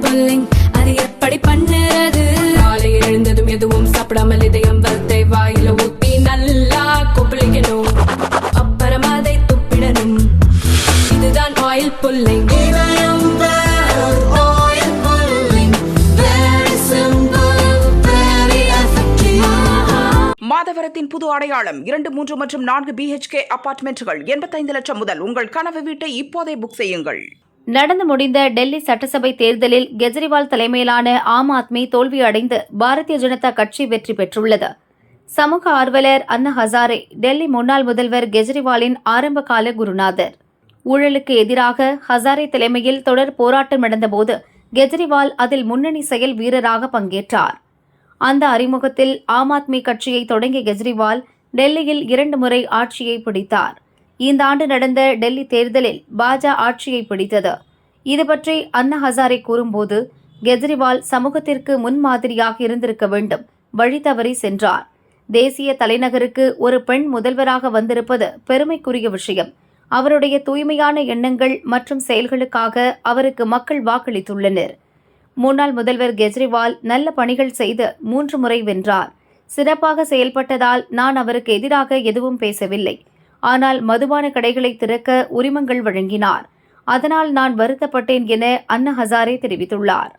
Pulling அது எப்படி பண்ணுறது? காலையில் எழுந்ததும் எதுவும் சாப்பிடாமல் இதயம் வளத்தை வாயில ஊத்தி நல்லா கொப்பளிக்கணும், அப்புறம் அதை துப்பிடணும். இதுதான் ஆயில் புல்லிங். மாதவரத்தின் புது அடையாளம் 2, 3 மற்றும் 4 BHK அபார்ட்மெண்ட்டுகள் 85 லட்சம் முதல். உங்கள் கனவு வீட்டை இப்போதே புக் செய்யுங்கள். நடந்து முடிந்த டெல்லி சட்டசபை தேர்தலில் கெஜ்ரிவால் தலைமையிலான ஆம் ஆத்மி தோல்வியடைந்து பாரதிய ஜனதா கட்சி வெற்றி பெற்றுள்ளது. சமூக ஆர்வலர் அண்ணா ஹசாரே டெல்லி முன்னாள் முதல்வர் கெஜ்ரிவாலின் ஆரம்பகால குருநாதர். ஊழலுக்கு எதிராக ஹசாரே தலைமையில் தொடர் போராட்டம் நடந்தபோது கெஜ்ரிவால் அதில் முன்னணி செயல் வீரராக பங்கேற்றார். அந்த அறிமுகத்தில் ஆம் ஆத்மி கட்சியை தொடங்கிய கெஜ்ரிவால் டெல்லியில் 2 முறை ஆட்சியை பிடித்தார். இந்த ஆண்டு நடந்த டெல்லி தேர்தலில் பாஜ ஆட்சியை பிடித்தது. இதுபற்றி அண்ணா ஹசாரே கூறும்போது, கெஜ்ரிவால் சமூகத்திற்கு முன்மாதிரியாக இருந்திருக்க வேண்டும், வழி தவறி சென்றார். தேசிய தலைநகருக்கு ஒரு பெண் முதல்வராக வந்திருப்பது பெருமைக்குரிய விஷயம். அவருடைய தூய்மையான எண்ணங்கள் மற்றும் செயல்களுக்காக அவருக்கு மக்கள் வாக்களித்துள்ளனர். முன்னாள் முதல்வர் கெஜ்ரிவால் நல்ல பணிகள் செய்து 3 முறை வென்றார். சிறப்பாக செயல்பட்டதால் நான் அவருக்கு எதிராக எதுவும் பேசவில்லை. ஆனால் மதுபான கடைகளை திறக்க உரிமங்கள் வழங்கினார். அதனால் நான் வருத்தப்பட்டேன் என அண்ணா ஹசாரே தெரிவித்துள்ளார்.